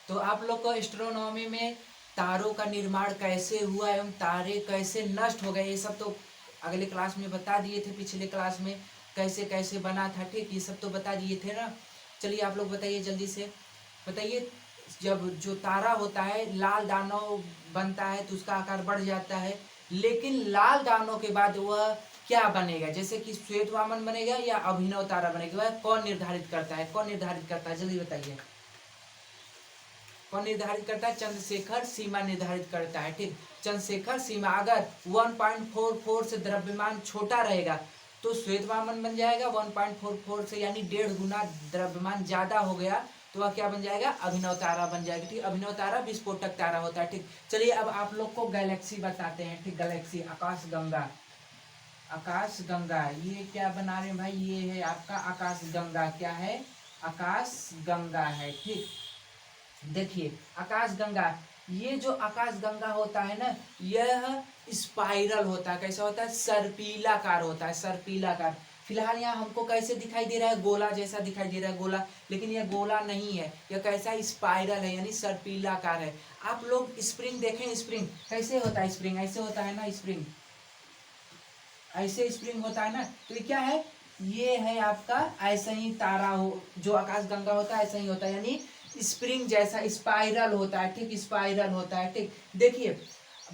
तो आप लोग को एस्ट्रोनॉमी में तारों का निर्माण कैसे हुआ एवं तारे कैसे नष्ट हो गए ये सब तो अगले क्लास में बता दिए थे, पिछले क्लास में कैसे कैसे बना था, ठीक, ये सब तो बता दिए थे ना। चलिए आप लोग बताइए जल्दी से बताइए। जब जो तारा होता है लाल दानव बनता है तो उसका आकार बढ़ जाता है, लेकिन लाल दानव के बाद वह क्या बनेगा, जैसे कि श्वेत वामन बनेगा या अभिनव तारा बनेगा, वह कौन निर्धारित करता है, कौन निर्धारित करता है, जल्दी बताइए। कौन निर्धारित करता है? चंद्रशेखर सीमा निर्धारित करता है, ठीक। चंद्रशेखर सीमा अगर 1.44 से द्रव्यमान छोटा रहेगा तो श्वेत वामन बन जाएगा, 1.44 से यानी 1.5 गुना द्रव्यमान ज्यादा हो गया तो वह क्या बन जाएगा? अभिनव तारा बन जाएगा, ठीक। अभिनव तारा विस्फोटक तारा होता है, ठीक। चलिए अब आप लोग को गैलेक्सी बताते हैं, ठीक। गैलेक्सी, आकाश गंगा, आकाश गंगा ये क्या बना रहे हैं भाई? ये है आपका आकाश गंगा, क्या है? आकाश गंगा है, ठीक। देखिए आकाश गंगा, ये जो आकाश गंगा होता है ना, यह स्पाइरल होता है। कैसा होता है? सर्पीलाकार होता है, सर्पीलाकार। फिलहाल यहाँ हमको कैसे दिखाई दे रहा है? गोला जैसा दिखाई दे रहा है, गोला, लेकिन यह गोला नहीं है, यह कैसा? स्पाइरल है, यानी सर्पीलाकार है। आप लोग स्प्रिंग देखें, स्प्रिंग कैसे होता है? स्प्रिंग ऐसे होता है ना, स्प्रिंग ऐसे स्प्रिंग होता है ना, तो ये क्या है? ये है आपका ऐसा ही तारा हो, जो आकाश गंगा होता है ऐसा ही होता है, यानी स्प्रिंग जैसा स्पाइरल होता है, ठीक। स्पाइरल होता है, ठीक। देखिए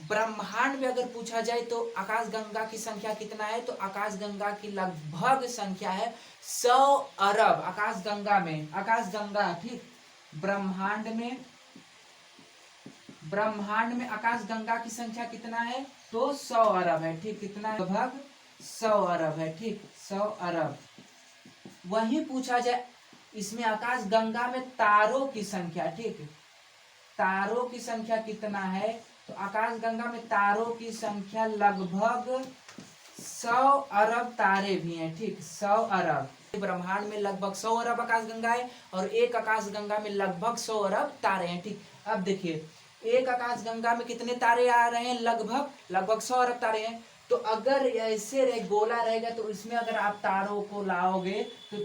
ब्रह्मांड में अगर पूछा जाए तो आकाश गंगा की संख्या कितना है, तो आकाश गंगा की लगभग संख्या है 100 अरब। आकाश गंगा में, आकाश गंगा, ठीक। ब्रह्मांड में, ब्रह्मांड में आकाश गंगा की संख्या कितना है? तो 100 अरब है, ठीक। कितना है? लगभग 100 अरब है, ठीक। 100 अरब। वही पूछा जाए इसमें आकाश गंगा में तारों की संख्या, ठीक। तारों की संख्या कितना है, तो आकाश गंगा में तारों की संख्या लगभग 100 अरब तारे भी हैं, ठीक। 100 अरब। ब्रह्मांड में लगभग 100 अरब आकाश गंगा है और एक आकाश गंगा में लगभग 100 अरब तारे हैं, ठीक। अब देखिए एक आकाश गंगा में कितने तारे आ रहे हैं? लगभग लगभग 100 अरब तारे हैं। तो अगर ऐसे गोला रहेगा तो इसमें अगर आप तारों को लाओगे तो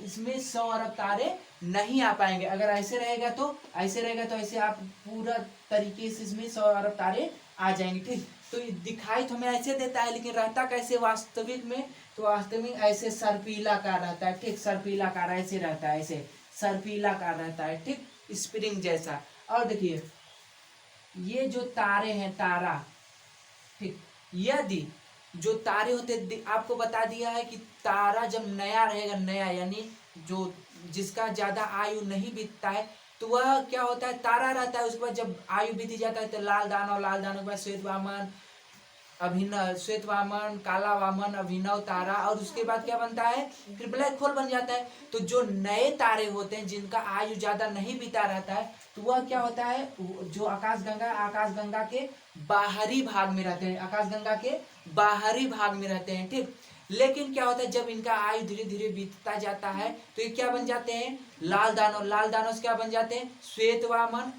इसमें 100 अरब तारे नहीं आ पाएंगे। अगर ऐसे रहेगा तो ऐसे रहेगा, तो ऐसे आप पूरा तरीके से इसमें 100 अरब तारे आ जाएंगे, ठीक। तो दिखाई तो हमें ऐसे देता है, लेकिन रहता कैसे वास्तविक में? तो वास्तविक में ऐसे सर्पीलाकार रहता है, ठीक। सर्पीलाकार ऐसे रहता है, ऐसे सर्पीलाकार रहता है, ठीक। स्प्रिंग जैसा। और देखिए ये जो तारे हैं, तारा, ठीक। यदि जो तारे होते, आपको बता दिया है कि तारा जब नया रहेगा, नया यानी जो जिसका ज्यादा आयु नहीं बीतता है, तो वह क्या होता है? तारा रहता है। उसके बाद जब आयु बीती जाता है तो लाल दानव, लाल दानव के बाद श्वेत वामन, अभिनव, श्वेत वामन, काला वामन, अभिनव तारा, और उसके बाद क्या बनता है? फिर ब्लैक होल बन जाता है। तो जो नए तारे होते हैं जिनका आयु ज्यादा नहीं बीता रहता है, तो वह क्या होता है? जो आकाशगंगा, आकाशगंगा के बाहरी भाग में रहते हैं, आकाशगंगा के बाहरी भाग में रहते हैं, ठीक। लेकिन क्या होता है जब इनका आयु धीरे धीरे बीतता जाता है तो ये क्या बन जाते हैं? लाल दानव, लाल दानव से क्या बन जाते हैं? श्वेत वामन,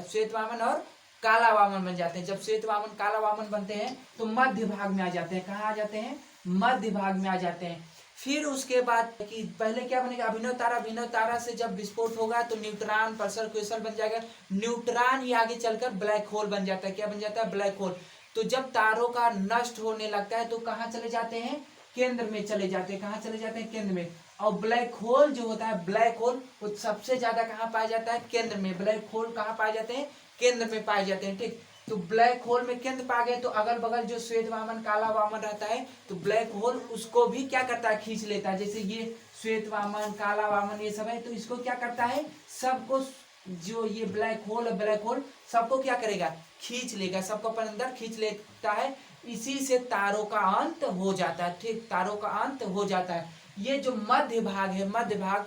श्वेत वामन और काला वामन बन जाते हैं। जब श्वेत वामन, काला वामन बनते हैं तो मध्य भाग में आ जाते हैं। कहाँ आ जाते हैं? मध्य भाग में आ जाते हैं। फिर उसके बाद कि पहले क्या बनेगा? अभिनव तारा, अभिनव तारा से जब विस्फोट होगा तो न्यूट्रॉन, पल्सर, क्वेसर बन जाएगा। न्यूट्रॉन ही आगे चलकर ब्लैक होल बन जाता है। क्या बन जाता है? Black hole. तो जब तारों का नष्ट होने लगता है तो कहाँ चले जाते हैं? केंद्र में चले जाते हैं। कहाँ चले जाते हैं? केंद्र में। और ब्लैक होल जो होता है, ब्लैक होल, वो सबसे ज्यादा कहाँ पाया जाता है? केंद्र में। ब्लैक होल कहाँ पाए जाते हैं? केंद्र में पाए जाते हैं, ठीक। तो ब्लैक होल में केंद्र पा गए तो अगल बगल जो श्वेत वामन, काला वामन रहता है तो ब्लैक होल उसको भी क्या करता है? खींच लेता है। जैसे ये श्वेत वामन, काला वामन ये सब है, तो इसको क्या करता है? सबको, जो ये ब्लैक होल है, ब्लैक होल सबको क्या करेगा? खींच लेगा, सबको अपने अंदर खींच लेता है। इसी से तारों का अंत हो जाता है, ठीक। तारों का अंत हो जाता है। ये जो मध्य भाग है, मध्य भाग,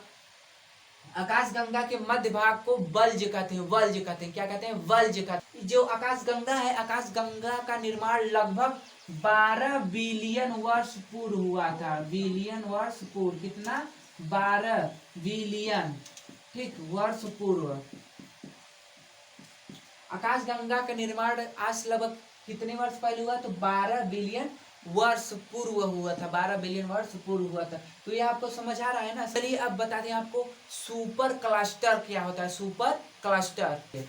आकाशगंगा के मध्य भाग को वल्ज कहते हैं। वल्ज कहते हैं, क्या कहते हैं? वल्ज कहते हैं। जो आकाशगंगा है, आकाशगंगा का निर्माण लगभग 12 बिलियन वर्ष पूर्व हुआ था। बिलियन वर्ष पूर्व, कितना? 12 बिलियन, ठीक, वर्ष पूर्व। आकाशगंगा का निर्माण आज लगभग कितने वर्ष पहले हुआ? तो 12 बिलियन वर्ष पूर्व हुआ था। 12 बिलियन वर्ष पूर्व हुआ था। तो ये आपको समझ आ रहा है ना? चलिए अब बताते हैं आपको सुपर क्लस्टर क्या होता है। Super cluster.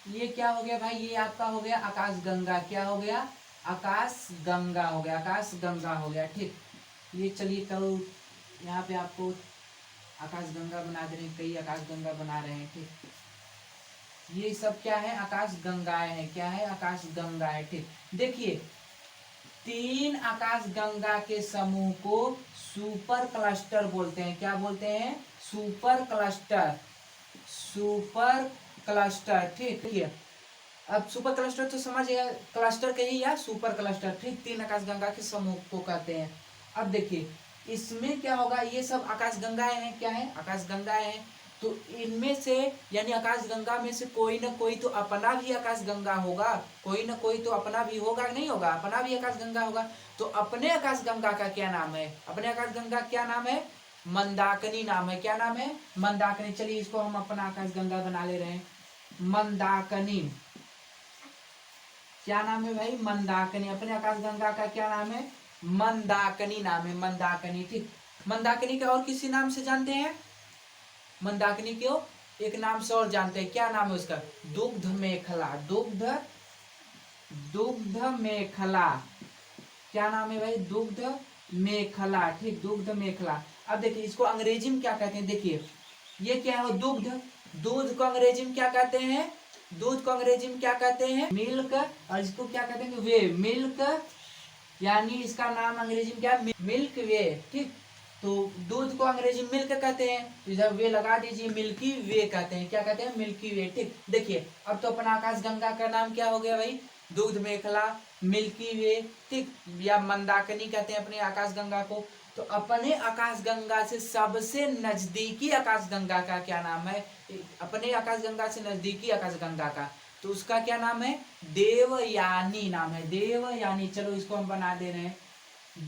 ये क्या हो गया भाई, ये आपका हो गया आकाश गंगा, क्या हो गया, आकाश गंगा हो गया, आकाश गंगा हो गया, ठीक। ये चलिए कल यहाँ पे आपको आकाश गंगा बना दे रहे हैं, कई आकाश गंगा बना रहे हैं, ठीक। ये सब क्या है, आकाश गंगाएं हैं, क्या है, आकाश गंगाएं, ठीक। देखिए 3 आकाश गंगा के समूह को सुपर क्लस्टर बोलते हैं, क्या बोलते हैं, सुपर क्लस्टर, सुपर क्लस्टर, ठीक है। अब सुपर क्लस्टर तो समझ गया, क्लस्टर कहिए या सुपर क्लस्टर, ठीक। 3 आकाश गंगा के समूह को कहते हैं। अब देखिए इसमें क्या होगा, ये सब आकाश गंगाएं हैं, क्या है, आकाश गंगाएं हैं। तो इनमें से यानी आकाश गंगा में से कोई ना कोई तो अपना भी आकाश गंगा होगा, कोई ना कोई तो अपना भी होगा, नहीं होगा, अपना भी आकाश गंगा होगा। तो अपने आकाश गंगा का क्या नाम है, अपने आकाश गंगा क्या नाम है, मंदाकिनी नाम है, क्या नाम है, मंदाकिनी। चलिए इसको हम अपना आकाश गंगा बना ले रहे हैं, मंदाकिनी। क्या नाम है भाई, मंदाकिनी। अपने आकाश गंगा का क्या नाम है, मंदाकिनी नाम है, मंदाकिनी, ठीक। मंदाकिनी का और किसी नाम से जानते हैं, मंदाकिनी को एक नाम से और जानते हैं, क्या नाम है उसका, दुग्ध मेखला, दुग्ध, दुग्ध मेखला, क्या नाम है भाई, दुग्ध मेखला, ठीक, दुग्ध मेखला। अब देखिए इसको अंग्रेजी में क्या कहते हैं, देखिए ये क्या है, दुग्ध, दूध को अंग्रेजी में क्या कहते हैं, दूध को अंग्रेजी में क्या कहते हैं, मिल्क। और इसको क्या कहते हैं, वे, मिल्क, यानी इसका नाम अंग्रेजी में क्या है, मिल्क वे, ठीक। तो दूध को अंग्रेजी में मिल्क कहते हैं, तो इधर वे लगा दीजिए, मिल्की वे कहते हैं, क्या कहते हैं, मिल्की वे, ठीक। देखिए अब तो अपना आकाश गंगा का नाम क्या हो गया भाई, दूध मेखला, मिल्की वे, ठीक, या मंदाकिनी कहते हैं अपने आकाश गंगा को। तो अपने आकाश गंगा से सबसे नजदीकी आकाश गंगा का क्या नाम है, अपने आकाश गंगा से नजदीकी आकाश गंगा का, तो उसका क्या नाम है, देवयानी नाम है, देवयानी। चलो इसको हम बना दे रहे हैं,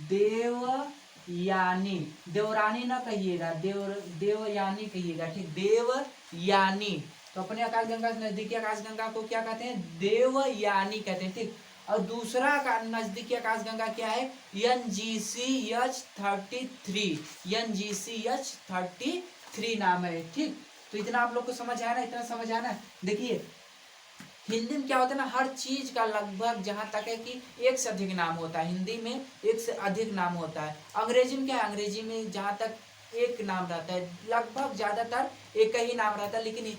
देवयानी, देवरानी ना कहिएगा, देवयानी कहिएगा, ठीक, देवयानी। तो अपने आकाश गंगा से नजदीकी आकाश गंगा को क्या कहते हैं, देवयानी कहते हैं, ठीक। और दूसरा नजदीकी आकाश गंगा क्या है, NGCH33, NGCH33 नाम है, ठीक। तो इतना आप लोग को समझ आया ना, इतना समझ आया ना। देखिए हिंदी में क्या होता है ना, हर चीज का लगभग जहां तक है कि एक से अधिक नाम होता है, हिंदी में एक से अधिक नाम होता है। अंग्रेजी में क्या है, अंग्रेजी में जहां तक एक नाम रहता है, लगभग ज्यादातर एक ही नाम रहता है, लेकिन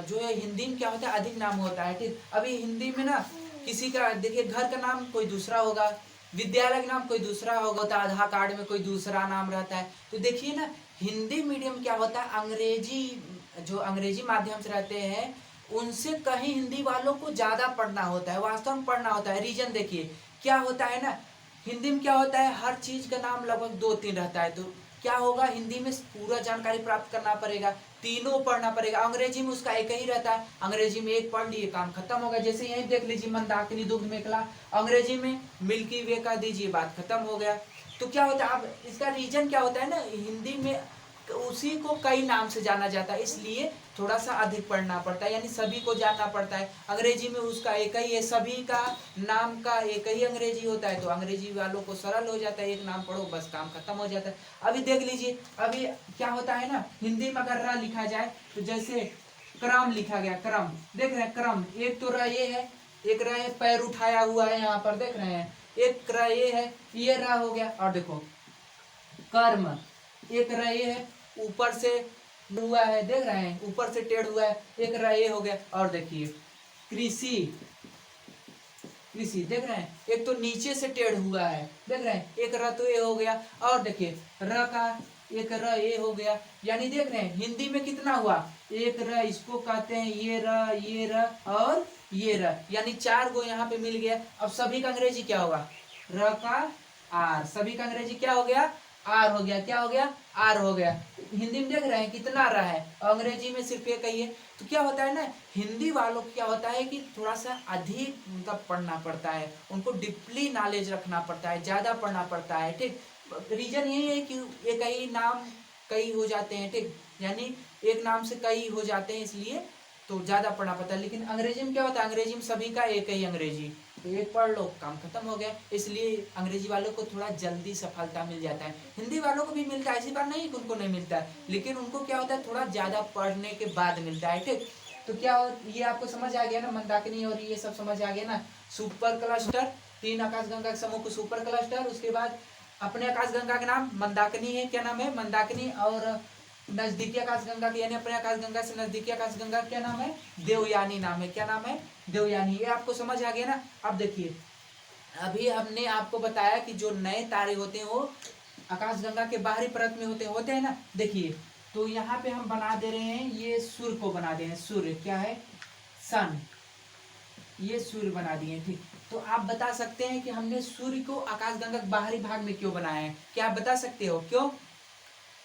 जो है हिंदी में क्या होता है, अधिक नाम होता है, ठीक। अभी हिंदी में ना किसी का देखिए घर का नाम कोई दूसरा होगा, विद्यालय का नाम कोई दूसरा होगा, तो आधार कार्ड में कोई दूसरा नाम रहता है। तो देखिए ना हिंदी मीडियम क्या होता है, अंग्रेजी जो अंग्रेजी माध्यम से रहते हैं उनसे कहीं हिंदी वालों को ज्यादा पढ़ना होता है, वास्तव में पढ़ना होता है। रीजन देखिए क्या होता है ना, हिंदी में क्या होता है, हर चीज का नाम लगभग 2-3 रहता है, तो क्या होगा, हिंदी में पूरा जानकारी प्राप्त करना पड़ेगा, तीनों पढ़ना पड़ेगा। अंग्रेजी में उसका एक ही रहता है, अंग्रेजी में एक पढ़ लिए काम खत्म हो गया। जैसे यही देख लीजिए मंदाकिनी, दुग्ध मेखला, अंग्रेजी में मिल्की वे का दीजिए, बात खत्म हो गया। तो क्या होता है, अब इसका रीजन क्या होता है ना, हिंदी में उसी को कई नाम से जाना जाता है, इसलिए थोड़ा सा अधिक पढ़ना पड़ता है, यानी सभी को जानना पड़ता है। अंग्रेजी में उसका एक ही है, सभी का नाम का एक ही अंग्रेजी होता है, तो अंग्रेजी वालों को सरल हो जाता है, एक नाम पढ़ो बस काम खत्म हो जाता है। अभी देख लीजिए, अभी क्या होता है ना, हिंदी में अगर र लिखा जाए तो जैसे क्रम लिखा गया, क्रम, देख रहे हैं क्रम, एक तो र ये है, एक र है, पैर उठाया हुआ है यहाँ पर देख रहे हैं, एक र ये है, ये र हो गया। और देखो कर्म, एक र ये है, ऊपर से हुआ है, देख रहे हैं ऊपर से टेढ़ हुआ है, एक र ये हो गया। और देखिए कृषि, कृषि देख रहे हैं, एक तो नीचे से टेढ़ हुआ है, देख रहे हैं, एक र तो ये हो गया। और देखिए र का एक र ये हो गया, यानी देख रहे हैं हिंदी में कितना हुआ, एक र, इसको कहते हैं ये र, ये र और ये र, यानी 4 गो यहाँ पे मिल गया। अब सभी का अंग्रेजी क्या होगा, र का आर, सभी का अंग्रेजी क्या हो गया, आर हो गया, क्या हो गया, आर हो गया। हिंदी में देख रहे हैं कितना र है, अंग्रेजी में सिर्फ एक ही है। तो क्या होता है ना, हिंदी वालों को क्या होता है कि थोड़ा सा अधिक मतलब पढ़ना पड़ता है, उनको डीपली नॉलेज रखना पड़ता है, ज्यादा पढ़ना पड़ता है, ठीक। रीजन यही है कि एक ही नाम कई हो जाते हैं, ठीक, यानी एक नाम से कई हो जाते हैं, इसलिए तो ज्यादा पढ़ना पड़ता है। लेकिन अंग्रेजी में क्या होता है, अंग्रेजी में सभी का एक ही अंग्रेजी, तो एक पढ़ लो काम खत्म हो गया। इसलिए अंग्रेजी वालों को थोड़ा जल्दी सफलता मिल जाता है। हिंदी वालों को भी मिलता है, ऐसी बात नहीं कि उनको नहीं मिलता है, लेकिन उनको क्या होता है थोड़ा ज्यादा पढ़ने के बाद मिलता है। ठीक, तो क्या ये आपको समझ आ गया ना, मंदाकिनी और ये सब समझ आ गया ना। सुपर क्लस्टर, 3 आकाशगंगा के समूह को सुपर क्लस्टर, उसके बाद अपने आकाशगंगा का नाम मंदाकिनी है, क्या नाम है मंदाकिनी, और नजदीकी आकाशगंगा की यानी अपने आकाशगंगा से नजदीकी आकाशगंगा क्या नाम है, देवयानी नाम है। क्या नाम है, देवयानी। ये आपको समझ आ गया ना। अब देखिए, अभी हमने आपको बताया कि जो नए तारे होते हैं वो आकाशगंगा के बाहरी परत में होते हैं ना। देखिए, तो यहाँ पे हम बना दे रहे हैं, ये सूर्य को बना दे रहे हैं, सूर्य क्या है, सन, ये सूर्य बना दिए। ठीक, तो आप बता सकते हैं कि हमने सूर्य को आकाशगंगा के बाहरी भाग में क्यों बनाया है, क्या आप बता सकते हो क्यों?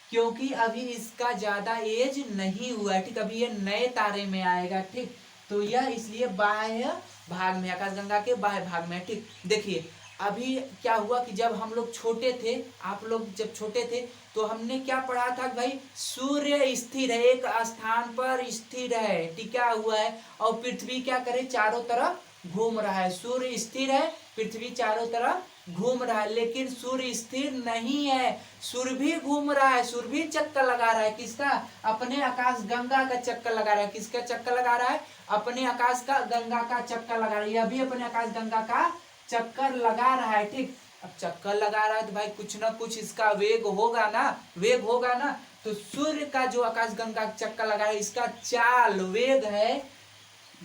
क्योंकि अभी इसका ज्यादा एज नहीं हुआ है। ठीक, अभी ये नए तारे में आएगा। ठीक, तो यह इसलिए बाह्य भाग में, आकाशगंगा के बाह्य भाग में। ठीक, देखिए अभी क्या हुआ कि जब हम लोग छोटे थे, आप लोग जब छोटे थे तो हमने क्या पढ़ा था भाई, सूर्य स्थिर है, एक स्थान पर स्थिर है, टिका हुआ है, और पृथ्वी क्या करे, चारों तरफ घूम रहा है। सूर्य स्थिर है, पृथ्वी चारों तरफ घूम रहा है, लेकिन सूर्य स्थिर नहीं है, सूर्य भी घूम रहा है, सूर्य भी चक्कर लगा रहा है। किसका, अपने आकाश गंगा का चक्कर लगा रहा है। किसका चक्कर लगा रहा है, अपने आकाश का गंगा का चक्कर लगा रहा है। यह भी अपने आकाश गंगा का चक्कर लगा रहा है। ठीक, अब चक्कर लगा रहा है तो भाई कुछ ना कुछ इसका वेग होगा ना, वेग होगा ना। तो सूर्य का जो आकाश गंगा चक्कर लगा है, इसका चाल वेग है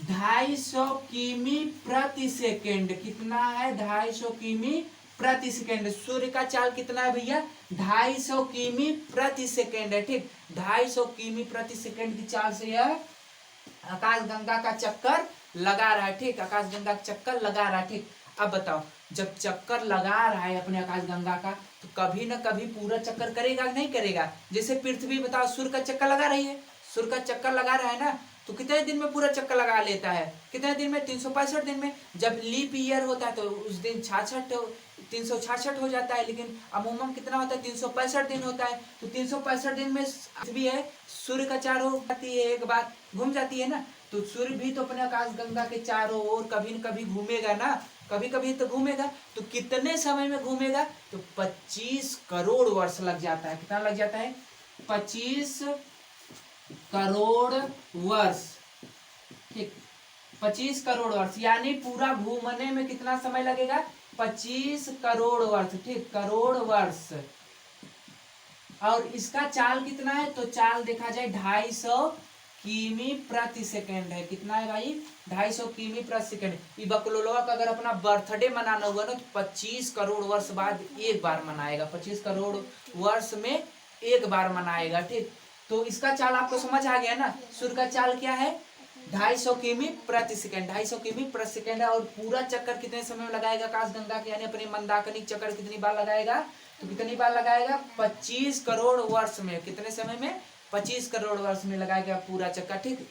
250 किमी प्रति सेकेंड। कितना है, 250 किमी प्रति सेकेंड। सूर्य का चाल कितना है भैया, 250 किमी प्रति सेकेंड है। ठीक, 250 किमी प्रति सेकेंड की चाल से यह आकाशगंगा का चक्कर लगा रहा है। ठीक, आकाशगंगा का चक्कर लगा रहा है। ठीक, अब बताओ, जब चक्कर लगा रहा है अपने आकाशगंगा का, तो कभी ना कभी पूरा चक्कर करेगा नहीं करेगा। जैसे पृथ्वी बताओ सूर्य का चक्कर लगा रही है, सूर्य का चक्कर लगा रहा है ना, तो कितने दिन में पूरा चक्कर लगा लेता है, कितने दिन में, 365 दिन में। जब लीप ईयर होता है तो उस दिन 366 हो जाता है, लेकिन अमूमन कितना होता है, 365 दिन होता है। तो 365 दिन में भी है, सूर्य का चारों जाती है, एक बार घूम जाती है ना। तो सूर्य भी तो अपने आकाश गंगा के चारों ओर कभी न कभी घूमेगा ना, कभी कभी तो घूमेगा। तो कितने समय में घूमेगा, तो 25 करोड़ वर्ष लग जाता है। कितना लग जाता है, 25 करोड़ वर्ष। ठीक, 25 करोड़ वर्ष, यानी पूरा घूमने में कितना समय लगेगा, 25 करोड़ वर्ष। ठीक, करोड़ वर्ष। और इसका चाल कितना है, तो चाल देखा जाए 250 किमी प्रति सेकेंड है। कितना है भाई, 250 किमी प्रति सेकेंड। ये बकलोलवा का अगर अपना बर्थडे मनाना हुआ ना, तो 25 करोड़ वर्ष बाद एक बार मनाएगा, 25 करोड़ वर्ष में एक बार मनाएगा। ठीक, तो इसका चाल आपको समझ आ गया ना। सूर्य का चाल क्या है, 250 किमी प्रति सेकेंड, 250 किमी प्रति सेकेंड है। और पूरा चक्कर कितने समय में लगाएगा आकाशगंगा के, यानी अपने मंदाकिनी चक्कर कितनी बार लगाएगा, तो कितनी बार लगाएगा, 25 करोड़ वर्ष में। कितने समय में, 25 करोड़ वर्ष में लगाएगा पूरा चक्कर। ठीक,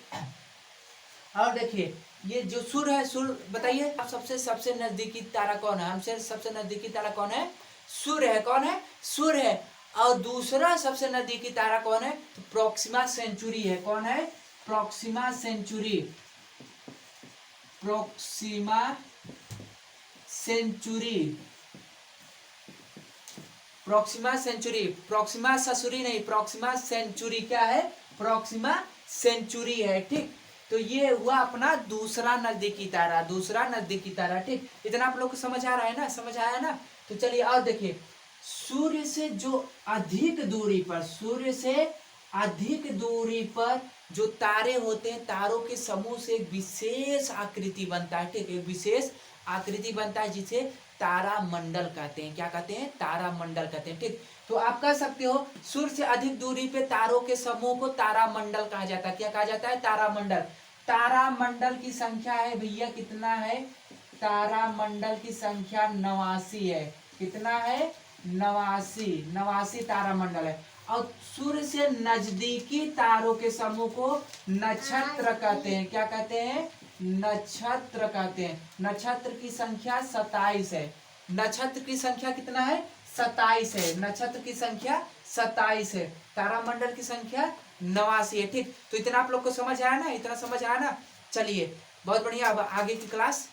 और देखिए ये जो सूर्य है, सूर्य बताइए आप सबसे नजदीकी तारा कौन है, हमसे सबसे नजदीकी तारा कौन है, सूर्य है। कौन है, सूर्य है। और दूसरा सबसे नजदीकी तारा कौन है, तो प्रोक्सिमा सेंचुरी है। कौन है, Proxima Centauri, Proxima Centauri, Proxima Centauri, Proxima ससुरी नहीं, प्रोक्सिमा सेंचुरी क्या है, प्रोक्सिमा सेंचुरी है। ठीक, तो ये हुआ अपना दूसरा नजदीकी तारा, दूसरा नजदीकी तारा। ठीक, इतना आप लोग को समझ आ रहा है ना, समझ आया ना। तो चलिए और देखिए, सूर्य से जो अधिक दूरी पर, सूर्य से अधिक दूरी पर जो तारे होते हैं, तारों के समूह से एक विशेष आकृति बनता है। ठीक, एक विशेष आकृति बनता है जिसे तारा मंडल कहते हैं। क्या कहते हैं, तारा मंडल कहते हैं। ठीक, तो आप कह सकते हो सूर्य से अधिक दूरी पे तारों के समूह को तारा मंडल कहा जाता है। क्या कहा जाता है, तारा मंडल। तारा मंडल की संख्या है भैया, कितना है, तारा मंडल की संख्या 89 है। कितना है, 89 तारा मंडल है। और सूर्य से नजदीकी तारों के समूह को नक्षत्र कहते हैं। क्या कहते हैं, नक्षत्र कहते हैं। नक्षत्र की संख्या 27 है। नक्षत्र की संख्या कितना है, 27 है। नक्षत्र की संख्या 27 है। तारामंडल की संख्या 89 है। ठीक, तो इतना आप लोग को समझ आया ना, इतना समझ आया ना। चलिए बहुत बढ़िया, अब आगे की क्लास